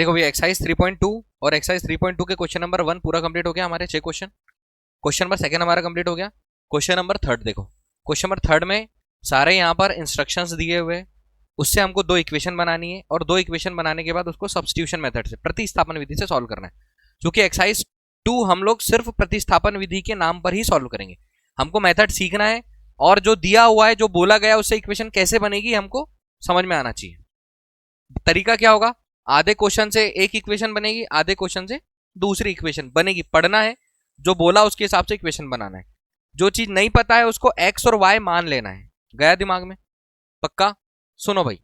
देखो भैया एक्सरसाइज 3.2 और एक्सरसाइज 3.2 के क्वेश्चन नंबर 1 पूरा कंप्लीट हो गया हमारे 6 क्वेश्चन। क्वेश्चन नंबर सेकंड हमारा कंप्लीट हो गया। क्वेश्चन नंबर थर्ड देखो, क्वेश्चन नंबर थर्ड में सारे यहाँ पर इंस्ट्रक्शंस दिए हुए हैं, उससे हमको दो इक्वेशन बनानी है और दो इक्वेशन बनाने के बाद उसको सब्स्टिट्यूशन मेथड से प्रतिस्थापन विधि से सॉल्व करना है। क्योंकि एक्सरसाइज 2 हम लोग सिर्फ प्रतिस्थापन विधि के नाम पर ही सॉल्व करेंगे, हमको मेथड सीखना है और जो दिया हुआ है जो बोला गया उससे इक्वेशन कैसे बनेगी हमको समझ में आना चाहिए। तरीका क्या होगा, आधे क्वेश्चन से एक इक्वेशन बनेगी, आधे क्वेश्चन से दूसरी इक्वेशन बनेगी। पढ़ना है, जो बोला उसके हिसाब से इक्वेशन बनाना है। जो चीज नहीं पता है उसको एक्स और वाई मान लेना है। गया दिमाग में? पक्का? सुनो भाई,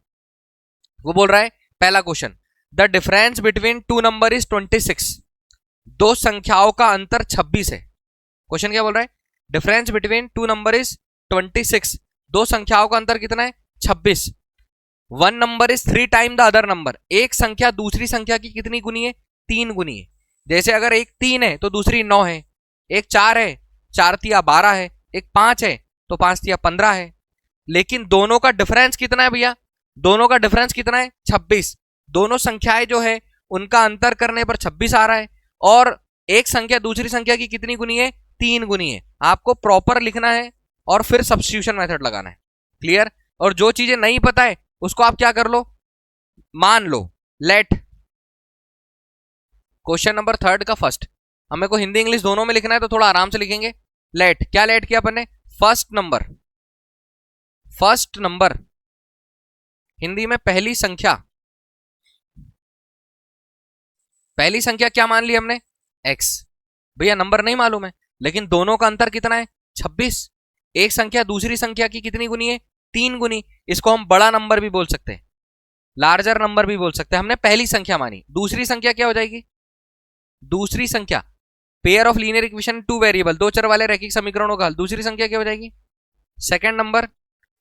वो बोल रहा है पहला question, the difference between two number is 26। दो संख्याओं का अंतर 26 है। क्वेश्चन क्या बोल रहा है? Difference between two number is 26। दो संख्याओं का अंतर कितना है? 26। One number is 3 time the other number. एक संख्या दूसरी संख्या की कितनी गुनी है? 3 गुनी है। जैसे अगर एक 3 है तो दूसरी 9 है, एक 4 है, 4 तिया 12 है, एक 5 है तो 5 तिया 15 है। लेकिन दोनों का डिफरेंस कितना है भैया? दोनों का डिफरेंस कितना है? 26। दोनों संख्याएं जो है उनका अंतर करने पर 26 आ रहा है और एक संख्या दूसरी संख्या की कितनी गुनी है? 3 गुनी है। आपको प्रॉपर लिखना है और फिर सब्स्टिट्यूशन मेथड लगाना है। क्लियर? और जो चीजें नहीं पता है उसको आप क्या कर लो, मान लो। लेट क्वेश्चन नंबर थर्ड का फर्स्ट, हमें को हिंदी इंग्लिश दोनों में लिखना है तो थोड़ा आराम से लिखेंगे। लेट, क्या लेट किया अपन ने? First number. First number Hindi में पहली संख्या। पहली संख्या क्या मान ली हमने? x। भैया नंबर नहीं मालूम है लेकिन दोनों का अंतर कितना है? 26। एक संख्या दूसरी संख्या की कितनी गुनी है? 3 गुनी। इसको हम बड़ा नंबर भी बोल सकते हैं, लार्जर नंबर भी बोल सकते हैं। हमने पहली संख्या मानी। दूसरी संख्या क्या हो जाएगी? दूसरी संख्या pair of linear equation two variable, दो चर वाले रैखिक समीकरणों का हल। दूसरी संख्या क्या हो जाएगी? Second number.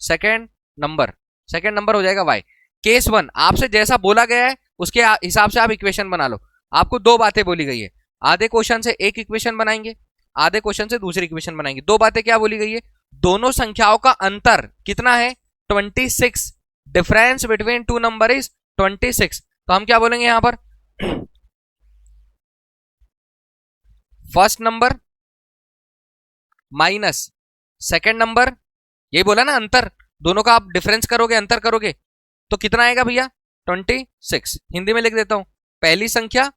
Second number, second number हो जाएगा y। केस 1 आपसे जैसा बोला गया है उसके हिसाब से आप इक्वेशन बना लो। आपको दो बातें बोली गई है, आधे क्वेश्चन से एक इक्वेशन बनाएंगे, आधे क्वेश्चन से दूसरी इक्वेशन बनाएंगे। दो बातें क्या बोली गई है? दोनों संख्याओं का अंतर कितना है? 26। Difference between two number is 26। तो हम क्या बोलेंगे यहां पर? First number minus second number. यही बोला ना, अंतर। दोनों का आप डिफरेंस करोगे, अंतर करोगे तो कितना आएगा भैया? 26। हिंदी में लिख देता हूं, पहली संख्या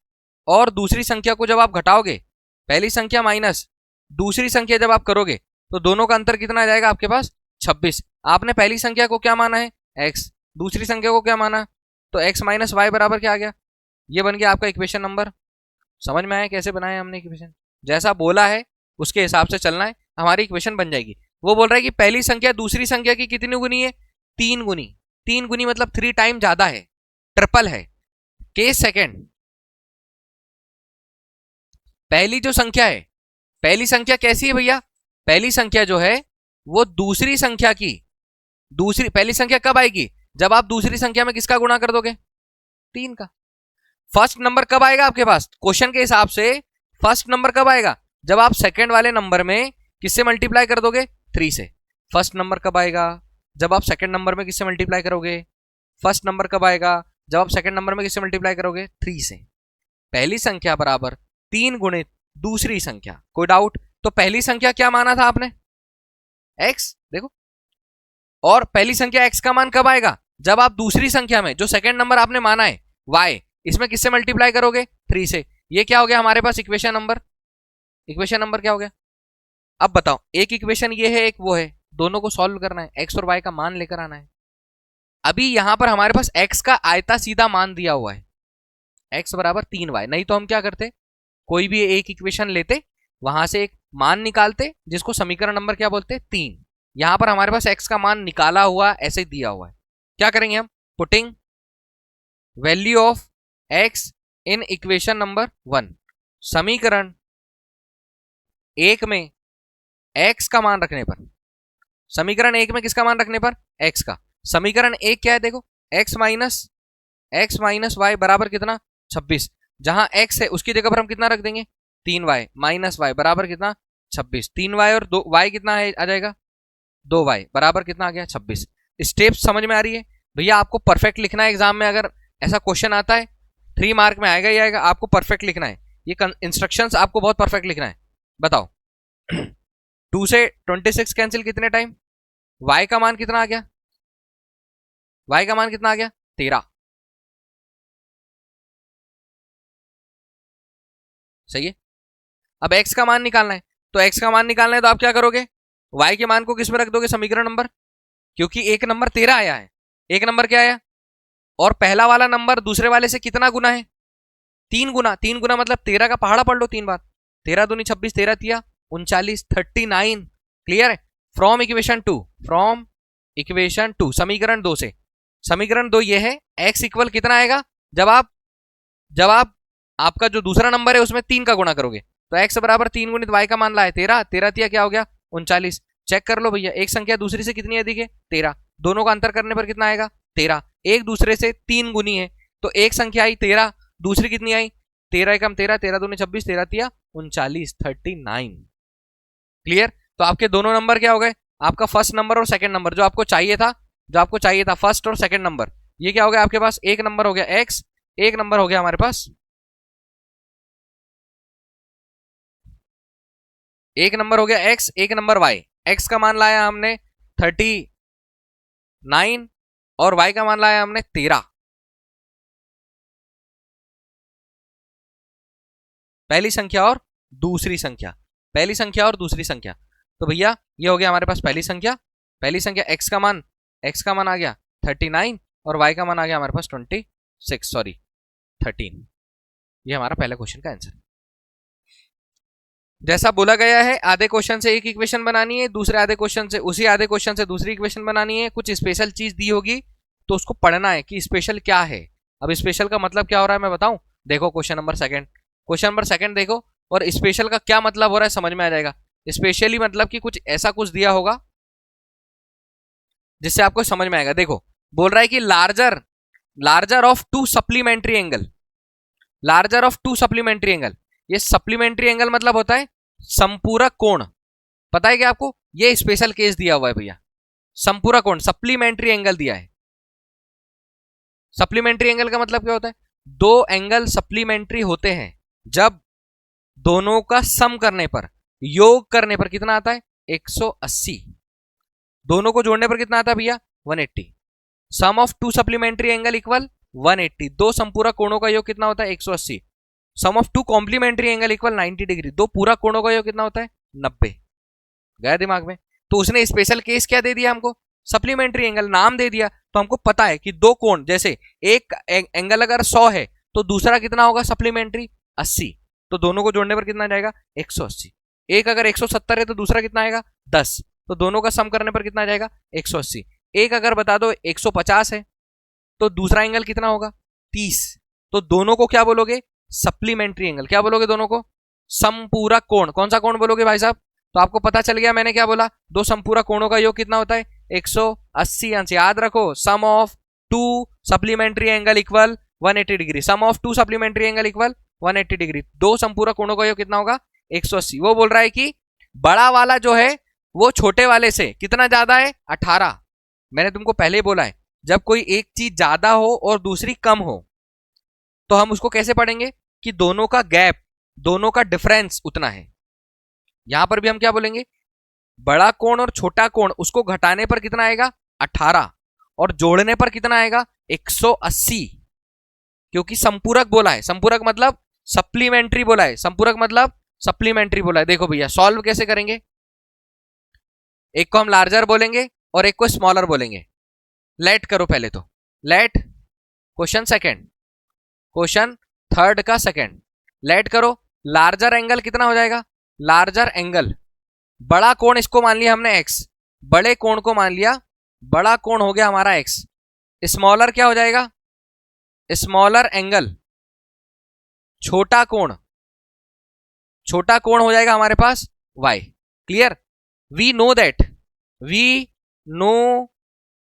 और दूसरी संख्या को जब आप घटाओगे, पहली संख्या माइनस दूसरी संख्या जब आप करोगे तो दोनों का अंतर कितना आ जाएगा आपके पास? 26। आपने पहली संख्या को क्या माना है? x। दूसरी संख्या को क्या माना? तो x माइनस वाई बराबर क्या आ गया? ये बन गया आपका इक्वेशन नंबर। समझ में आया कैसे बनाया हमने इक्वेशन? जैसा बोला है उसके हिसाब से चलना है, हमारी इक्वेशन बन जाएगी। वो बोल रहा है कि पहली संख्या दूसरी संख्या की कितनी गुनी है? 3 गुनी। 3 गुनी मतलब 3 टाइम ज्यादा है, ट्रिपल है। केस सेकंड, पहली जो संख्या है, पहली संख्या कैसी है भैया? पहली संख्या जो है वो दूसरी संख्या की, दूसरी पहली संख्या कब आएगी? जब आप दूसरी संख्या में किसका गुणा कर दोगे? 3 का। फर्स्ट नंबर कब आएगा आपके पास? क्वेश्चन के हिसाब से फर्स्ट नंबर कब आएगा? जब आप सेकंड वाले नंबर में किससे मल्टीप्लाई कर दोगे? 3 से। फर्स्ट नंबर कब आएगा? जब आप सेकंड नंबर में किससे मल्टीप्लाई करोगे? फर्स्ट नंबर कब आएगा? जब आप सेकंड नंबर में किससे मल्टीप्लाई करोगे? 3 से। पहली संख्या बराबर 3 गुणित दूसरी संख्या। कोई डाउट? तो पहली संख्या क्या माना था आपने? x। देखो, और पहली संख्या x का मान कब आएगा? जब आप दूसरी संख्या में जो सेकंड नंबर आपने माना है y, इसमें किससे मल्टीप्लाई करोगे? 3 से। ये क्या हो गया हमारे पास? Equation number. इक्वेशन नंबर क्या हो गया? अब बताओ, एक इक्वेशन ये है, एक वो है, दोनों को सॉल्व करना है, x और y का मान लेकर आना है। अभी यहां पर हमारे पास x का आयता सीधा मान दिया हुआ है, x बराबर 3y। नहीं तो हम क्या करते, कोई भी एक इक्वेशन लेते, वहां से एक मान निकालते जिसको समीकरण नंबर क्या बोलते? 3। यहां पर हमारे पास x का मान निकाला हुआ ऐसे दिया हुआ है। क्या करेंगे हम? Putting value of x in equation number 1। समीकरण 1 में x का मान रखने पर, समीकरण 1 में किसका मान रखने पर? x का। समीकरण 1 क्या है? देखो, x माइनस वाई बराबर कितना? 26। जहां x है उसकी जगह पर हम कितना रख देंगे? 3y माइनस वाई बराबर कितना? 26। 3y और 2y कितना है आ जाएगा? 2y बराबर कितना आ गया? 26। स्टेप समझ में आ रही है भैया? आपको परफेक्ट लिखना है एग्जाम में, अगर ऐसा क्वेश्चन आता है 3 मार्क में आएगा ही आएगा, आपको परफेक्ट लिखना है, ये इंस्ट्रक्शंस आपको बहुत परफेक्ट लिखना है। बताओ 2 से 26 कैंसिल कितने टाइम, y का मान कितना आ गया, y का मान कितना आ गया 13, सही है। अब x का मान निकालना है, तो x का मान निकालना है तो आप क्या करोगे, y के मान को किस में रख दोगे, समीकरण नंबर, क्योंकि एक नंबर 13 आया है, एक नंबर क्या आया, और पहला वाला नंबर दूसरे वाले से कितना गुना है, 3 गुना, 3 गुना मतलब 13 का पहाड़ा पढ़ लो 3 बार, 13 दूनी 26, 13 तिया 39, 39, क्लियर है। फ्रॉम इक्वेशन 2, फ्रॉम इक्वेशन 2 समीकरण 2 से, समीकरण 2 ये है, x इक्वल कितना आएगा, जब आप आपका जो दूसरा नंबर है उसमें 3 का गुणा करोगे, तो x बराबर 3 गुणित y का मान लाए 13, 13 तिया क्या हो गया 39। चेक कर लो भैया, एक संख्या दूसरी से कितनी अधिक है 13, दोनों का अंतर करने पर कितना आएगा 13, एक दूसरे से 3 गुनी है, तो एक संख्या आई 13, दूसरी कितनी आई 13 एकम 13, 13 दूनी 26, 13 तिया 39, 39, क्लियर। तो आपके दोनों नंबर क्या हो गए, आपका फर्स्ट नंबर और सेकंड नंबर जो आपको चाहिए था, फर्स्ट और सेकंड नंबर, ये क्या हो गया आपके पास, एक नंबर हो गया x, एक नंबर हो गया हमारे पास, एक नंबर हो गया x, एक नंबर y, x का मान लाया हमने 39 और y का मान लाया हमने 13, पहली संख्या और दूसरी संख्या, पहली संख्या और दूसरी संख्या। तो भैया ये हो गया हमारे पास पहली संख्या, पहली संख्या x का मान आ गया 39 और y का मान आ गया हमारे पास 13, ये हमारा पहला क्वेश्चन का आंसर। जैसा बोला गया है आधे क्वेश्चन से एक इक्वेशन बनानी है, दूसरे आधे क्वेश्चन से, उसी आधे क्वेश्चन से दूसरी इक्वेशन बनानी है, कुछ स्पेशल चीज दी होगी तो उसको पढ़ना है कि स्पेशल क्या है। अब स्पेशल का मतलब क्या हो रहा है मैं बताऊं, देखो क्वेश्चन नंबर सेकंड देखो, और स्पेशल का क्या मतलब हो रहा है समझ में आ जाएगा। स्पेशली मतलब कि कुछ ऐसा कुछ दिया होगा जिससे आपको समझ में आएगा। देखो बोल रहा है कि larger of two supplementary angle, larger of two supplementary angle, ये सप्लीमेंट्री एंगल मतलब होता है संपूरक कोण, पता है क्या आपको, ये स्पेशल केस दिया हुआ है भैया, संपूरक कोण सप्लीमेंट्री एंगल दिया है। सप्लीमेंट्री एंगल का मतलब क्या होता है, दो एंगल सप्लीमेंट्री होते हैं जब दोनों का सम करने पर, योग करने पर कितना आता है 180, दोनों को जोड़ने पर कितना आता है भैया 180, sum of two supplementary angle equal 180, दो संपूरक कोणों का योग कितना होता है 180, sum of two complementary angle equal 90 degree, दो पूरा कोणों का योग कितना होता है 90, गया दिमाग में। तो उसने स्पेशल केस क्या दे दिया हमको, सप्लीमेंट्री एंगल नाम दे दिया, तो हमको पता है कि दो कोण, जैसे एक एंगल अगर 100 है तो दूसरा कितना होगा सप्लीमेंट्री 80, तो दोनों को जोड़ने पर कितना जाएगा 180, एक अगर 170 है तो दूसरा कितना आएगा 10, तो दोनों का सम करने पर कितना जाएगा 180, एक अगर बता दो 150 है तो दूसरा एंगल कितना होगा 30, तो दोनों को क्या बोलोगे सप्लीमेंट्री एंगल, क्या बोलोगे दोनों को संपूरक कोण, कौन सा कोण बोलोगे भाई साहब। तो आपको पता चल गया मैंने क्या बोला, दो संपूरक कोणों का योग कितना होता है 180 अंश, याद रखो sum of two supplementary angle equal 180 degree, sum of two supplementary angle equal 180 degree, दो संपूरक कोणों का योग कितना होगा 180। वो बोल रहा है कि बड़ा वाला जो है वो छोटे वाले से कितना ज्यादा है 18, मैंने तुमको पहले ही बोला है जब कोई एक चीज ज्यादा हो और दूसरी कम हो तो हम उसको कैसे पढ़ेंगे कि दोनों का गैप, दोनों का डिफरेंस उतना है। यहां पर भी हम क्या बोलेंगे, बड़ा कोण और छोटा कोण उसको घटाने पर कितना आएगा 18 और जोड़ने पर कितना आएगा 180, क्योंकि संपूरक बोला है, संपूरक मतलब सप्लीमेंट्री बोला है, संपूरक मतलब सप्लीमेंट्री बोला है। देखो भैया सॉल्व कैसे करेंगे, एक को हम लार्जर बोलेंगे और एक को स्मॉलर बोलेंगे। लेट करो पहले तो, let question second, question third का सेकंड, लेट करो, लार्जर एंगल कितना हो जाएगा, लार्जर एंगल, बड़ा कोण इसको मान लिया हमने x, बड़े कोण को मान लिया, बड़ा कोण हो गया हमारा x, स्मॉलर क्या हो जाएगा, स्मॉलर एंगल, छोटा कोण, छोटा कोण हो जाएगा हमारे पास y, clear. We know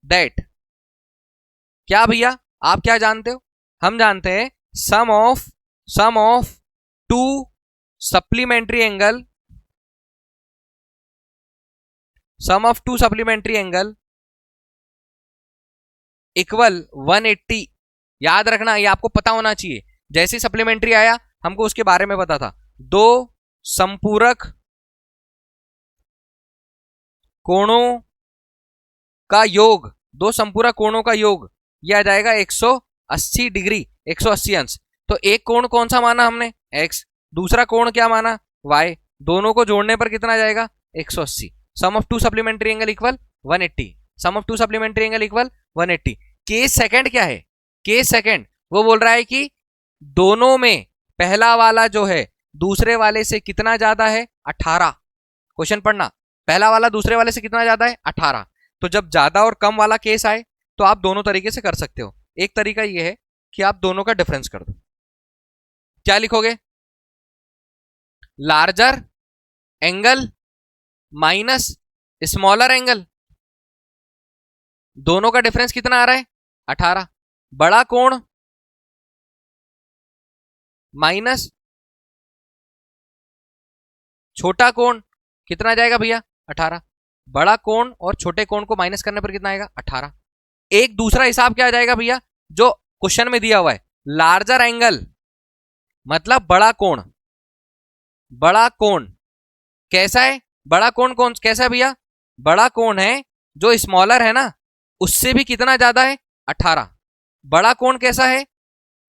that, क्या भैया आप क्या जानते हो, हम जानते हैं sum of two supplementary angle, sum of two supplementary angle equal 180, याद रखना ये आपको पता होना चाहिए, जैसे सप्लीमेंट्री आया हमको उसके बारे में पता था। दो संपूरक कोणों का योग, दो संपूरक कोणों का योग यह आ जाएगा 180 डिग्री, 180 अंश। तो एक कोण कौन सा माना हमने, x, दूसरा कोण क्या माना, y, दोनों को जोड़ने पर कितना जाएगा 180। Sum of two supplementary angle equal 180, sum of two supplementary angle equal 180। Case second क्या है, केस सेकंड वो बोल रहा है कि दोनों में पहला वाला जो है दूसरे वाले से कितना ज्यादा है 18। क्वेश्चन पढ़ना, पहला वाला दूसरे वाले से कितना ज्यादा है 18। तो जब ज्यादा और कम वाला केस आए तो आप दोनों तरीके से कर सकते हो। एक तरीका यह है कि आप दोनों का डिफरेंस कर दो। क्या लिखोगे, larger angle minus smaller angle, दोनों का डिफरेंस कितना आ रहा है 18, बड़ा कोण माइनस छोटा कोण कितना जाएगा भैया 18, बड़ा कोण और छोटे कोण को माइनस करने पर कितना आएगा 18। एक दूसरा हिसाब क्या आ जाएगा भैया जो क्वेश्चन में दिया हुआ है, लार्जर एंगल मतलब बड़ा कोण, बड़ा कोण कैसा है, बड़ा कोण कौन कैसा है भैया, बड़ा कोण है जो स्मॉलर है ना उससे भी कितना ज्यादा है 18। बड़ा कोण कैसा है,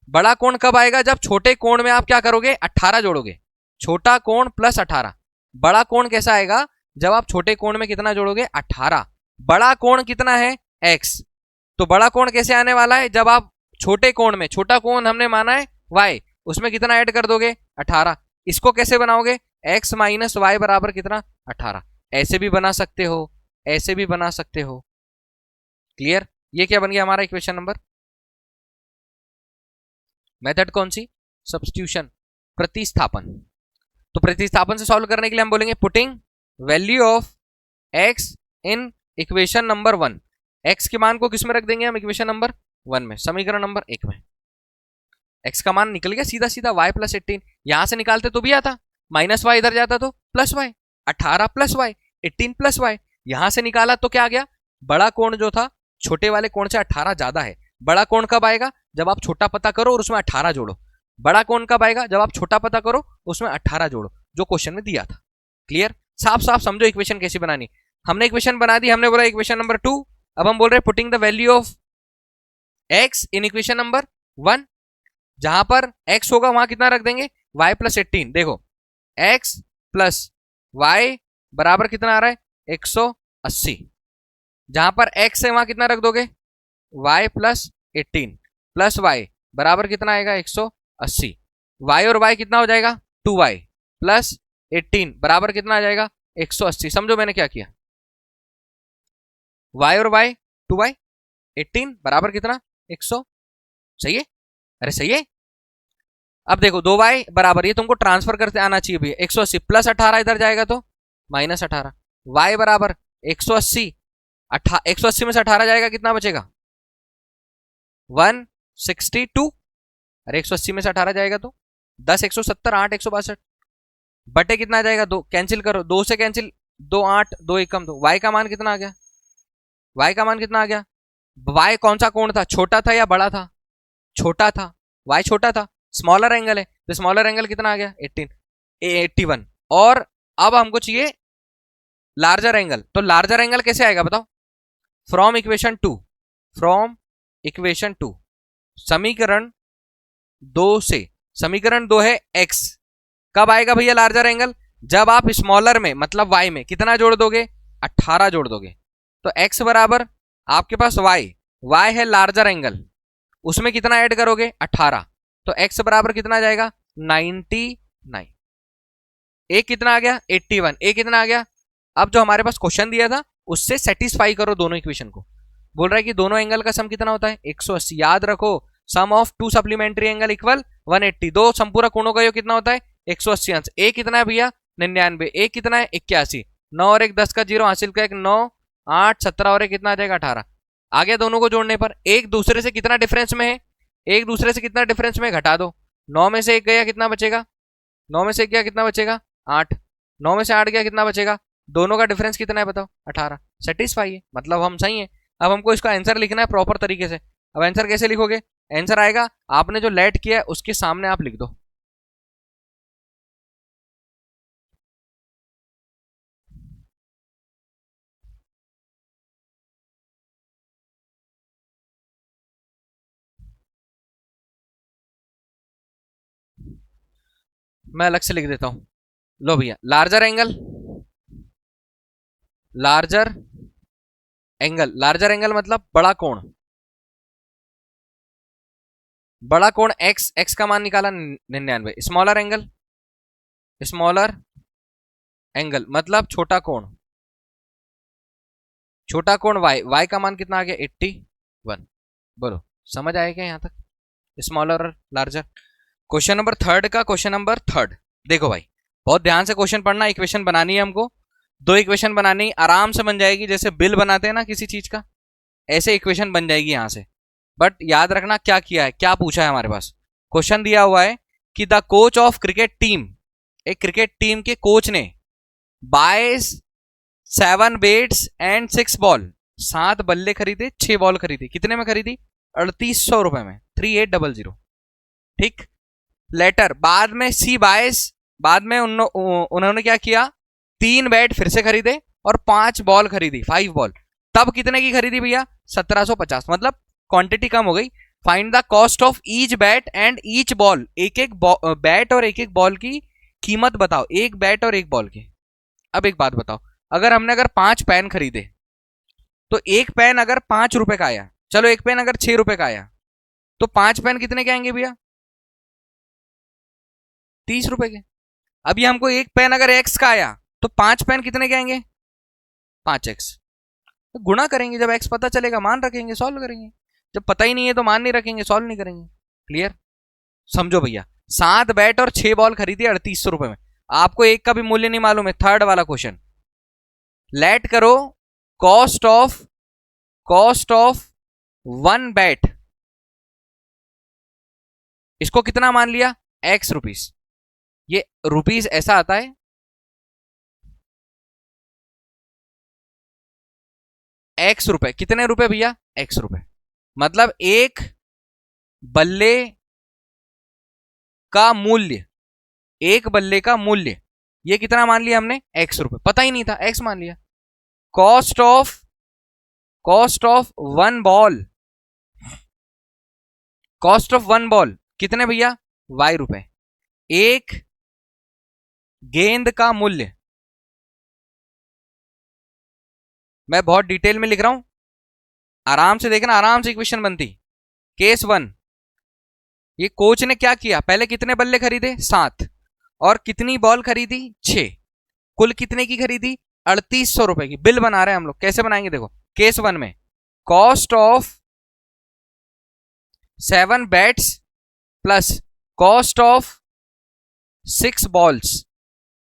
बड़ा कोण कब आएगा जब छोटे कोण में आप क्या करोगे 18 जोड़ोगे, छोटा कोण प्लस 18। बड़ा कोण कैसा आएगा जब आप छोटे कोण में कितना जोड़ोगे 18। बड़ा कोण कितना है x, तो बड़ा कोण कैसे आने वाला है जब आप छोटे कोण में, छोटा कोण हमने माना है y, उसमें कितना ऐड कर दोगे 18। इसको कैसे बनाओगे, x माइनस वाई बराबर कितना 18। ऐसे भी बना सकते हो, ऐसे भी बना सकते हो। क्लियर, ये क्या बन गया हमारा इक्वेशन नंबर। मेथड कौन सी, सब्स्टिट्यूशन, प्रतिस्थापन। तो प्रतिस्थापन से सॉल्व करने के लिए हम बोलेंगे putting value of x in equation number 1। x के मान को किस में रख देंगे हम, इक्वेशन नंबर 1 में, समीकरण नंबर 1 में। x का मान निकल गया सीधा सीधा y प्लस 18, यहां से निकालते तो भी आता, माइनस वाई इधर जाता तो plus Y, 18 plus Y 18 plus Y, यहां से निकाला तो क्या आ गया, बड़ा कोण जो था छोटे वाले कोण से 18 ज्यादा है। बड़ा कोण कब आएगा जब आप छोटा पता करो और उसमें 18 जोड़ो, बड़ा कोण कब आएगा जब आप छोटा पता करो उसमें 18 जोड़ो, जो क्वेश्चन में दिया था। क्लियर, साफ साफ समझो इक्वेशन कैसी बनानी। हमने इक्वेशन बना दी, हमने बोला इक्वेशन नंबर 2, अब हम बोल रहे हैं putting the value of x in equation number 1। जहां पर x होगा वहां कितना रख देंगे y प्लस 18। देखो x प्लस y बराबर कितना आ रहा है 180, जहां पर x है वहां कितना रख दोगे y प्लस 18 प्लस y बराबर कितना आएगा 180। y और y कितना हो जाएगा 2y प्लस 18 बराबर कितना आ जाएगा 180। समझो मैंने क्या किया, y और y 2y 18 बराबर कितना 100, सही है, अरे सही है। अब देखो 2y बराबर, ये तुमको ट्रांसफर करते आना चाहिए भैया, 180 प्लस 18 इधर जाएगा तो माइनस 18, y बराबर 180, 180 में से 18 जाएगा कितना बचेगा 162, अरे 180 में से 18 जाएगा तो 10 170 8 162 बटे कितना आ जाएगा 2, कैंसिल करो, 2 से कैंसिल 2 8 2 1 कम 2, y का मान कितना आ गया, y का मान कितना आ गया, y कौन सा कोण था, छोटा था या बड़ा था, छोटा था, y छोटा था, स्मॉलर एंगल है तो स्मॉलर एंगल कितना आ गया 81। और अब हमको चाहिए लार्जर एंगल, तो लार्जर एंगल कैसे आएगा बताओ, फ्रॉम इक्वेशन 2, फ्रॉम इक्वेशन 2 समीकरण 2 से, समीकरण 2 है x, कब आएगा भैया लार्जर एंगल जब आप स्मॉलर में मतलब y में कितना जोड़ दोगे 18 जोड़ दोगे। तो x बराबर आपके पास y है लार्जर एंगल, उसमें कितना ऐड करोगे 18, तो x बराबर कितना आ जाएगा 99, एक कितना आ गया 81, एक कितना आ गया। अब जो हमारे पास क्वेश्चन दिया था उससे सेटिस्फाई करो दोनों इक्वेशन को, बोल रहा है कि दोनों एंगल का सम कितना होता है 180। याद रखो sum of two supplementary angle equal 180, दो संपूरक कोणों का योग कितना होता है 180 अंश। एक कितना है भैया 99, एक कितना है 81, 9 और 1 10 का 0 हासिल का 1 9 8 17 और 1 कितना आ जाएगा 18। आ गया दोनों को जोड़ने पर, एक दूसरे से कितना डिफरेंस में है, एक दूसरे से कितना डिफरेंस में घटा दो, 9 में से 1 गया कितना बचेगा, 9 में से 1 गया कितना बचेगा 8, 9 में से 8 गया कितना बचेगा, दोनों का डिफरेंस कितना है बताओ 18। सेटिस्फाई है, मतलब हम सही है। अब हमको इसका आंसर लिखना है प्रॉपर तरीके से। अब आंसर कैसे लिखोगे, आंसर आएगा, आपने जो लेट किया है उसके सामने आप लिख दो। मैं अलग से लिख देता हूं। लो भैया, larger angle, larger angle, larger angle मतलब बड़ा कोण, बड़ा कोण एक्स, एक्स का मान निकाला 99। स्मॉलर एंगल, स्मॉलर एंगल मतलब छोटा कोण, छोटा कोण वाई, वाई का मान कितना आ गया 81। बोलो समझ आएगा यहां तक, स्मॉलर और लार्जर। क्वेश्चन नंबर थर्ड का, क्वेश्चन नंबर थर्ड देखो भाई, बहुत ध्यान से क्वेश्चन पढ़ना। इक्वेशन बनानी है हमको, दो इक्वेशन बनानी, आराम से बन जाएगी, जैसे बिल बनाते हैं ना किसी चीज का, ऐसे इक्वेशन बन जाएगी यहां से। बट याद रखना क्या किया है, क्या पूछा है हमारे पास। क्वेश्चन दिया हुआ है कि the coach of cricket team, एक क्रिकेट टीम के कोच ने बाइज 7 बैट्स एंड 6 बॉल, 7 बल्ले खरीदे, 6 बॉल खरीदी। कितने में खरीदी? 3800 रुपए में, 3800। ठीक। लेटर बाद में सी बाइस, बाद में उन्होंने क्या किया, 3 बैट फिर से खरीदे और 5 बॉल खरीदी, 5 बॉल। तब कितने की खरीदी भैया? 1750। मतलब क्वांटिटी कम हो गई। Find the cost of each bat and each ball, एक एक बैट और एक एक बॉल की कीमत बताओ, एक बैट और एक बॉल की। अब एक बात बताओ, अगर 5 पेन खरीदे तो एक पेन अगर 5 रुपए का आया, चलो एक पेन अगर 6 रुपए का आया, तो 5 पेन कितने के आएंगे भैया? 30 रुपए के। अभी हमको एक पेन अगर एक्स का आया तो 5 पेन कितने के आएंगे? 5x। तो गुणा करेंगे, जब एक्स पता चलेगा मान रखेंगे, सॉल्व करेंगे। जब पता ही नहीं है तो मान नहीं रखेंगे, सॉल्व नहीं करेंगे। क्लियर? समझो भैया, 7 बैट और 6 बॉल खरीदी 3800 रुपए में। आपको एक का भी मूल्य नहीं मालूम है। थर्ड वाला क्वेश्चन, लेट करो कॉस्ट ऑफ 1 बैट, इसको कितना मान लिया? x rupees. ये रुपीस ऐसा आता है, x रुपए। कितने रुपए भैया? x रुपए। मतलब एक बल्ले का मूल्य, एक बल्ले का मूल्य, ये कितना मान लिया हमने? x रुपए। पता ही नहीं था, x मान लिया। Cost of 1 ball, cost of 1 ball कितने भैया? y रुपए। एक गेंद का मूल्य, मैं बहुत डिटेल में लिख रहा हूं, आराम से देखना, आराम से इक्वेशन बनती। केस 1, ये कोच ने क्या किया, पहले कितने बल्ले खरीदे? 7, और कितनी बॉल खरीदी? 6। कुल कितने की खरीदी? 3800 रुपए की। बिल बना रहे हैं हम लोग, कैसे बनाएंगे देखो। केस 1 में cost of 7 bats plus cost of 6 balls.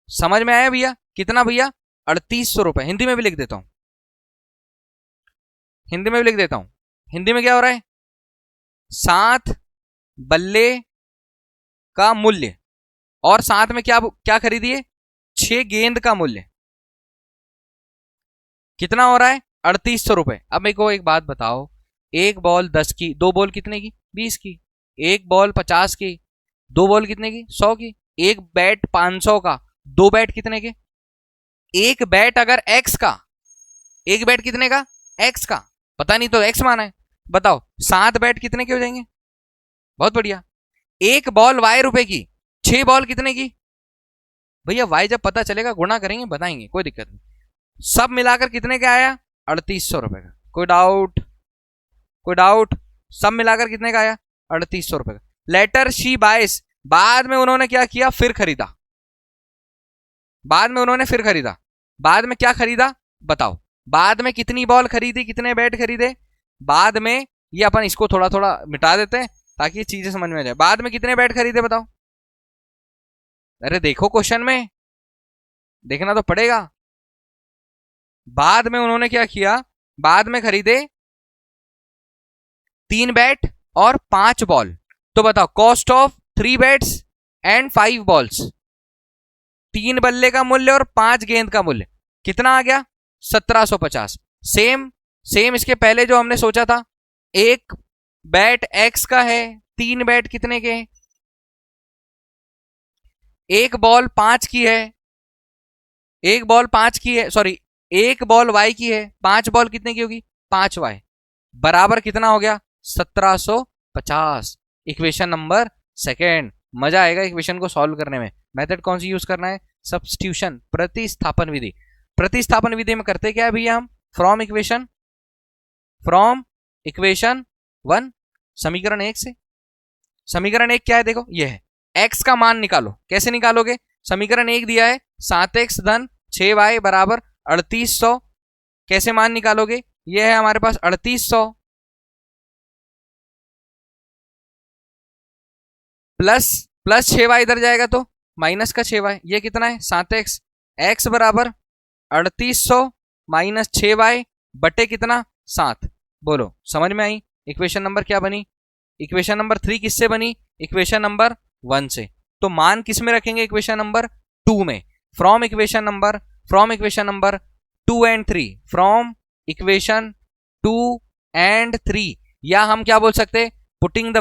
समझ में आया भैया? कितना भैया? 3800 रुपए। हिंदी में भी लिख देता हूं, हिंदी में भी लिख देता हूं। हिंदी में क्या हो रहा है? 7 बल्ले का मूल्य और साथ में क्या क्या खरीदिए? 6 गेंद का मूल्य। कितना हो रहा है? 3800 रुपए। अब मेरे को एक बात बताओ, एक बॉल 10 की, 2 बॉल कितने की? 20 की। एक बॉल 50 की, 2 बॉल कितने की? 100 की। एक बैट 500 का, 2 बैट कितने के? एक बैट अगर x का, एक बैट कितने का? x का। पता नहीं तो x माना है। बताओ 7 बैट कितने के हो जाएंगे? बहुत बढ़िया। एक बॉल y रुपए की, 6 बॉल कितने की? भैया y जब पता चलेगा गुणा करेंगे, बताएंगे, कोई दिक्कत नहीं। सब मिलाकर कितने का आया? 3800 रुपए का। कोई डाउट? कोई डाउट? सब मिलाकर कितने का आया? 3800 रुपए का। लेटर शी बाइस, बाद में उन्होंने क्या किया? फिर खरीदा। बाद में उन्होंने फिर खरीदा। बाद में क्या खरीदा बताओ? बाद में कितनी बॉल खरीदी, कितने बैट खरीदे? बाद में, ये अपन इसको थोड़ा थोड़ा मिटा देते हैं ताकि ये चीजें समझ में आ जाए। बाद में कितने बैट खरीदे बताओ? अरे देखो क्वेश्चन में, देखना तो पड़ेगा। बाद में उन्होंने क्या किया? बाद में खरीदे 3 बैट और 5 बॉल। तो बताओ cost of 3 bats and 5 balls, 3 बल्ले का मूल्य और 5 गेंद का मूल्य कितना आ गया? 1750। सेम इसके पहले जो हमने सोचा था, एक बैट एक्स का है, 3 बैट कितने के हैं? एक बॉल 5 की है, एक बॉल 5 की है, सॉरी एक बॉल वाई की है, 5 बॉल कितने की होगी? 5 वाई बराबर कितना हो गया? 1750। Equation number second. मजा आएगा इक्वेशन को सॉल्व करने में। मेथड कौन सी यूज करना है? सब्स्टिट्यूशन, प्रतिस्थापन विधि। प्रतिस्थापन विधि में करते क्या है भैया हम? फ्रॉम इक्वेशन 1 समीकरण 1 से। समीकरण 1 क्या है? देखो ये है, x का मान निकालो। कैसे निकालोगे? समीकरण 1 दिया है 7x धन 6y बराबर 3800। कैसे मान निकालोगे? ये है हमारे पास 3800 प्लस 6y इधर जाएगा तो माइनस का 6y। ये कितना है? 7x। x बराबर 3800 माइनस 6y बटे कितना? 7। बोलो समझ में आई? इक्वेशन नंबर क्या बनी? इक्वेशन नंबर 3 किससे बनी? इक्वेशन नंबर 1 से। तो मान किस में रखेंगे? इक्वेशन नंबर 2 में। From equation number 2 and 3, from equation 2 and 3, या हम क्या बोल सकते? Putting the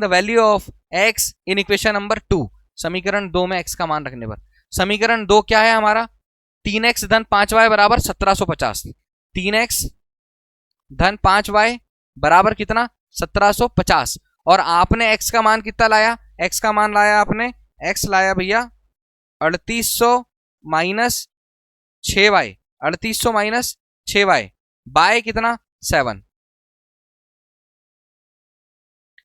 value of x in equation number 2। समीकरण 2 में x का मान रखने पर समीकरण 2 क्या है हमारा? 3x धन 5y बराबर 1750। 3x धन 5y बराबर कितना? 1750। और आपने x का मान कितना लाया? x का मान लाया आपने, x लाया भैया 3800 minus 6y। 3800 minus 6y bye कितना? 7।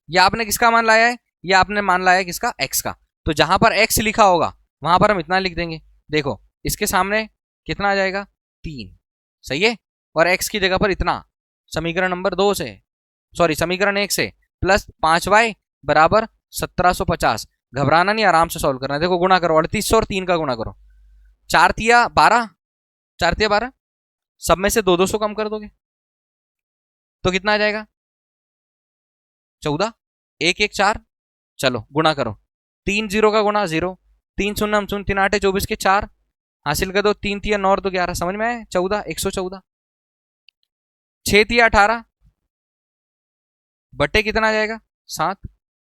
ये आपने किसका मान लाया है? ये आपने मान लाया है किसका? x का। तो जहां पर x लिखा होगा वहां पर हम इतना लिख देंगे। देखो इसके सामने कितना आ जाएगा? 3। सही है। और x की जगह पर इतना। समीकरण नंबर 2 से, सॉरी समीकरण 1 से, प्लस 5y बराबर 1750। घबराना नहीं, आराम से सॉल्व करना है। देखो गुणा करो, 3800 और 3 का गुणा करो। 4 तिया 12, 4 तिया 12, सब में से 200 कम कर दोगे तो कितना आ जाएगा? 14। 1 1 4, चलो गुणा करो। 3 0 का गुणा 0, 3 शून्य हम शून्य, 3 8 24 के 4 हासिल कर दो। 3 तिया 9 तो 11, समझ में आए? 14, 114। 6 तिया 18 बटे कितना आ जाएगा? 7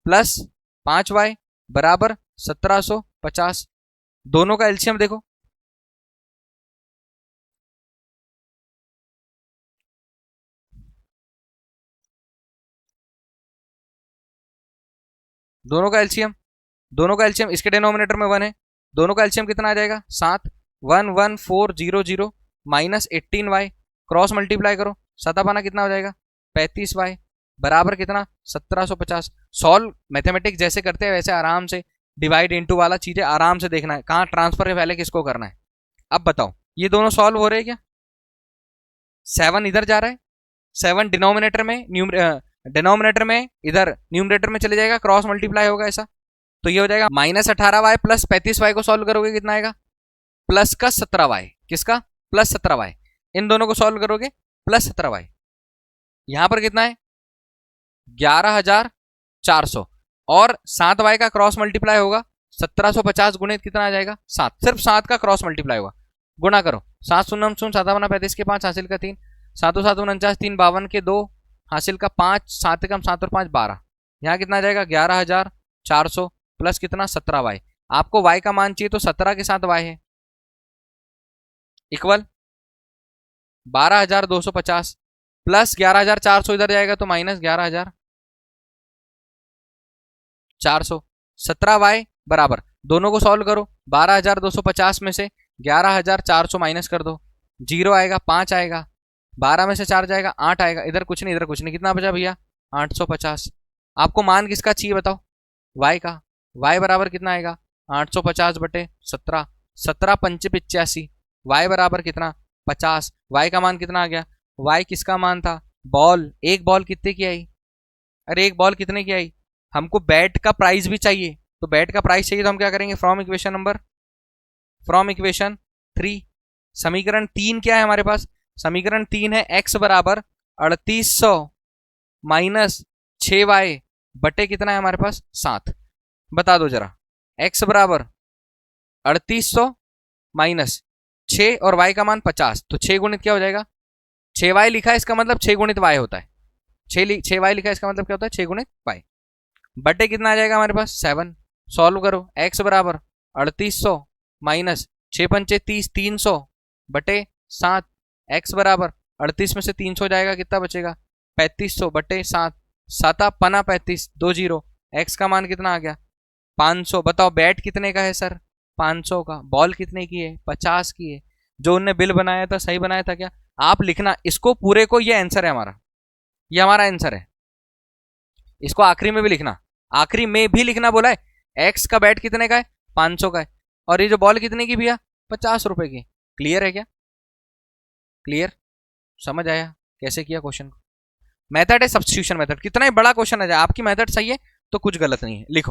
प्लस 5y बराबर 1750। दोनों का एलसीएम देखो, दोनों का एलसीएम इसके डिनोमिनेटर में 1 है। दोनों का एलसीएम कितना आ जाएगा? 7। 11400 माइनस 18y क्रॉस मल्टीप्लाई करो, सतापाना कितना हो जाएगा? 35y बराबर कितना? 1750। सॉल्व मैथमेटिक्स जैसे करते हैं वैसे आराम से डिवाइड इनटू वाला चीजें आराम से देखना है, कहां ट्रांसफर है पहले किसको करना है। अब बताओ ये दोनों सॉल्व हो रहे हैं क्या? 7 इधर जा रहा है, 7 डिनोमिनेटर में इधर न्यूमरेटर में चले जाएगा, क्रॉस मल्टीप्लाई होगा ऐसा। तो ये हो जाएगा माइनस 18y प्लस 35y को सॉल्व करोगे कितना आएगा? प्लस का 17y। किसका? Plus 17y। इन दोनों को सॉल्व करोगे प्लस 17y। यहां पर कितना है? 11400 और 7y का क्रॉस मल्टीप्लाई होगा 1750 गुणित कितना आ जाएगा? 7। सिर्फ 7 का क्रॉस मल्टीप्लाई होगा। गुणा करो, 7 शून्य 7 35 के 5 हासिल का 3, 7 7 49, 3 52 के 2 हासिल का 5, 7 कम 7 और 5 12। यहाँ कितना आ जाएगा? 11400 प्लस कितना? 17y। आपको y का मान चाहिए तो 17 के साथ y है इक्वल 12250 प्लस 11400 इधर जाएगा तो माइनस 11400। 17y बराबर, दोनों को सॉल्व करो, 12250 में से 11400 माइनस कर दो, 0 आएगा, 5 आएगा, 12 में से 4 जाएगा, 8 आएगा, इधर कुछ नहीं इधर कुछ नहीं, कितना बचा भैया? 850। आपको मान किसका चाहिए बताओ? y का। y बराबर कितना आएगा? 850 बटे 17, 17 पंच 85, y बराबर कितना? 50। y का मान कितना आ गया? y किसका मान था? बॉल। एक बॉल कितने की आई? अरे एक बॉल कितने की आई? हमको बैट का प्राइस भी चाहिए, तो बैट का प्राइस चाहिए तो हम क्या करेंगे? From equation 3। समीकरण 3 क्या है हमारे पास? समीकरण 3 है x बराबर 3800 माइनस 6y बटे कितना है हमारे पास? 7। बता दो जरा, x बराबर 3800 माइनस 6 और y का मान 50, तो 6 गुणित क्या हो जाएगा? 6y लिखा है, इसका मतलब 6 गुणित y होता है। छः वाई लिखा है, इसका मतलब क्या होता है 6 गुणे वाई। बटे कितना आ जाएगा हमारे पास 7। सॉल्व करो, x बराबर 3800 माइनस 6 पंचे 30, 300 बटे 7। x बराबर 38 में से 300 जाएगा, कितना बचेगा 3500 बटे 7। 7 पना 35, 2 जीरो। x का मान कितना आ गया 500। बताओ बैट कितने का है सर 500 का। बॉल कितने की है 50 की है। जो उनने बिल बनाया था सही बनाया था क्या? आप लिखना इसको पूरे को, ये आंसर है हमारा, ये हमारा आंसर है। इसको आखिरी में भी लिखना, आखिरी में भी लिखना बोला है। एक्स का बैट कितने का है 500 का है, और ये जो बॉल कितने की भैया 50 रुपए की। क्लियर है क्या? क्लियर, समझ आया कैसे किया क्वेश्चन को? मेथड है सब्स्टिट्यूशन मेथड। कितना ही बड़ा क्वेश्चन आ जाए, आपकी मेथड सही है तो कुछ गलत नहीं है। लिखो।